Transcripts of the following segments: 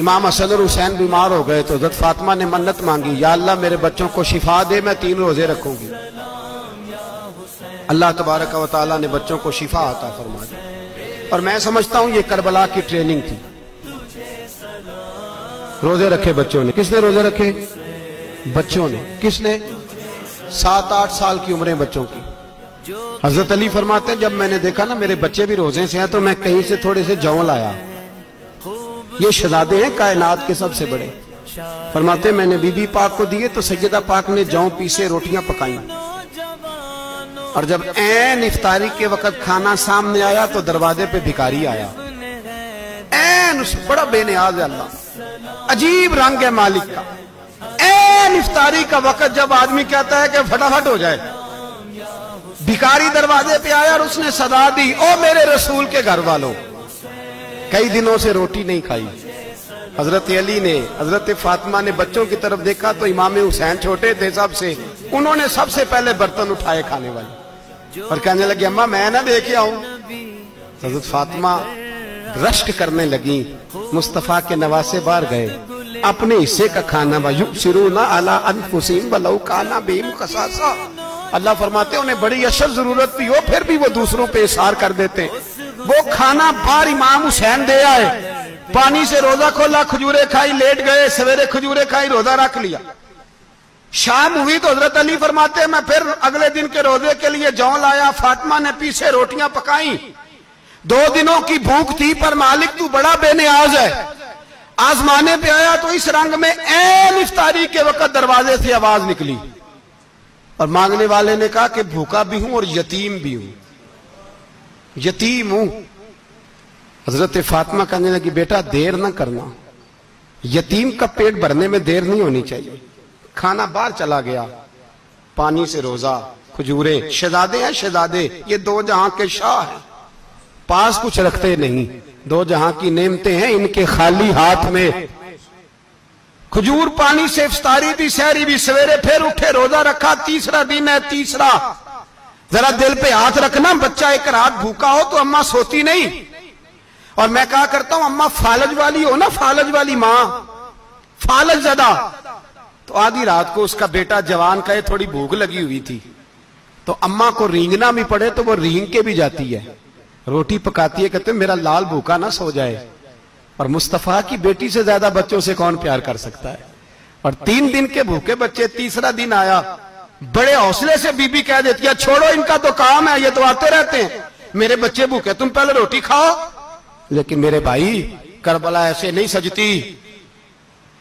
इमाम हसन और हुसैन बीमार हो गए तो हज़रत फातिमा ने मन्नत मांगी, या अल्लाह मेरे बच्चों को शिफा दे, मैं 3 रोजे रखूंगी। अल्लाह तबारक व तआला ने बच्चों को शिफा अता फरमा दी। और मैं समझता हूं ये करबला की ट्रेनिंग थी। रोजे रखे बच्चों ने। किसने रोजे रखे? बच्चों ने। किसने? 7-8 साल की उम्रें बच्चों की। हजरत अली फरमाते हैं जब मैंने देखा ना मेरे बच्चे भी रोजे से हैं तो मैं कहीं से थोड़े से जौ लाया। ये शहजादे हैं कायनात के सबसे बड़े। फरमाते मैंने बीबी पाक को दिए तो सैयदा पाक ने जौ पीसे रोटियां पकाई, और जब ऐन इफ्तारी के वक्त खाना सामने आया तो दरवाजे पे भिखारी आया। ऐन उस बड़ा बेनियाज है अल्लाह, अजीब रंग है मालिक का। ऐन इफ्तारी का वक्त जब आदमी कहता है कि फटाफट हो जाए, भिखारी दरवाजे पे आया और उसने सदा दी, ओ मेरे रसूल के घर वालों, कई दिनों से रोटी नहीं खाई। हजरत अली ने, हजरत फातिमा ने बच्चों की तरफ देखा तो इमाम हुसैन छोटे थे सबसे, उन्होंने सबसे पहले बर्तन उठाए खाने वाले और कहने लगे अम्मा मैं ना देखे आऊं। हजरत फातिमा रश्क करने लगी। मुस्तफा के नवासे बाहर गए, अपने हिस्से का खाना युबसिरूना अला अनफुसिहिम वलौ काना बिहिम खसासा। अल्लाह फरमाते उन्हें बड़ी अशद जरूरत भी हो फिर भी वो दूसरों पे इशार कर देते। वो खाना बाहर इमाम हुसैन दे आए, पानी से रोजा खोला, खजूरे खाई, लेट गए, सवेरे खजूरे खाई, रोजा रख लिया। शाम हुई तो हजरत अली फरमाते मैं फिर अगले दिन के रोजे के लिए जौ लाया, फातिमा ने पीछे रोटियां पकाई। 2 दिनों की भूख थी पर मालिक तू बड़ा बेनियाज है। आजमाने पे आया तो इस रंग में ऐन इफ्तारी के वक्त दरवाजे से आवाज निकली और मांगने वाले ने कहा कि भूखा भी हूं और यतीम भी हूं, यतीम हूं। हजरत फातिमा कहने लगी बेटा देर ना करना, यतीम का पेट भरने में देर नहीं होनी चाहिए। खाना बाहर चला गया, पानी से रोजा, खजूरे। शहजादे हैं शहजादे, ये 2 जहां के शाह हैं, पास कुछ रखते नहीं, 2 जहां की नेमतें हैं इनके खाली हाथ में। खजूर पानी से इफ्तारी भी, सहरी भी, सवेरे फिर उठे, रोजा रखा। 3रा दिन है, तीसरा। जरा दिल पे हाथ रखना, बच्चा एक रात भूखा हो तो अम्मा सोती नहीं। और मैं कहा करता हूं अम्मा फालज वाली हो ना, फालज वाली मां, फालज ज्यादा। तो आधी रात को उसका बेटा जवान का थोड़ी भूख लगी हुई थी तो अम्मा को रींगना भी पड़े तो वो रींग के भी जाती है, रोटी पकाती है, कहते मेरा लाल भूखा ना सो जाए। और मुस्तफा की बेटी से ज्यादा बच्चों से कौन प्यार कर सकता है। और 3 दिन के भूखे बच्चे, 3रा दिन आया, बड़े हौसले से बीबी कह देती है छोड़ो इनका तो काम है, ये तो आते रहते हैं, मेरे बच्चे भूखे, तुम पहले रोटी खाओ। लेकिन मेरे भाई करबला ऐसे नहीं सजती।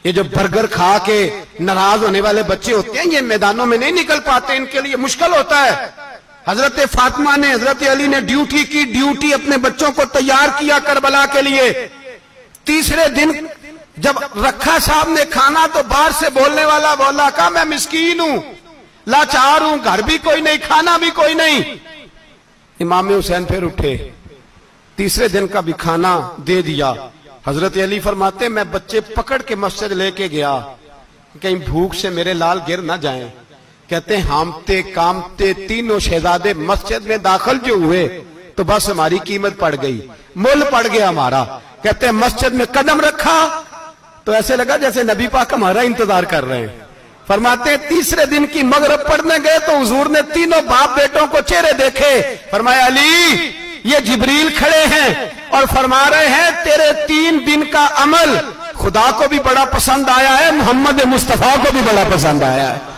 ये जो बर्गर खा के नाराज होने वाले बच्चे होते हैं ये मैदानों में नहीं निकल पाते, इनके लिए मुश्किल होता है। हजरत फातिमा ने, हजरत अली ने ड्यूटी की, ड्यूटी अपने बच्चों को तैयार किया करबला के लिए। 3रे दिन जब रखा साहब ने खाना तो बाहर से बोलने वाला बोला कहा मैं मिस्कीन हूं, लाचार हूं, घर भी कोई नहीं, खाना भी कोई नहीं। इमाम हुसैन फिर उठे, 3रे दिन का भी खाना दे दिया। हजरत अली फरमाते मैं बच्चे पकड़ के मस्जिद लेके गया, कहीं भूख से मेरे लाल गिर ना जाएं। कहते हामते कामते तीनों शहजादे मस्जिद में दाखिल जो हुए तो बस हमारी कीमत पड़ गई, मुल पड़ गया हमारा। कहते मस्जिद में कदम रखा तो ऐसे लगा जैसे नबी पाक हमारा इंतजार कर रहे हैं। फरमाते 3रे दिन की मगरिब पढ़ने गए तो हुजूर ने तीनों बाप बेटों को चेहरे देखे। फरमाया अली ये जिब्रील खड़े हैं और फरमा रहे हैं तेरे 3 दिन का अमल खुदा को भी बड़ा पसंद आया है, मोहम्मद मुस्तफा को भी बड़ा पसंद आया है।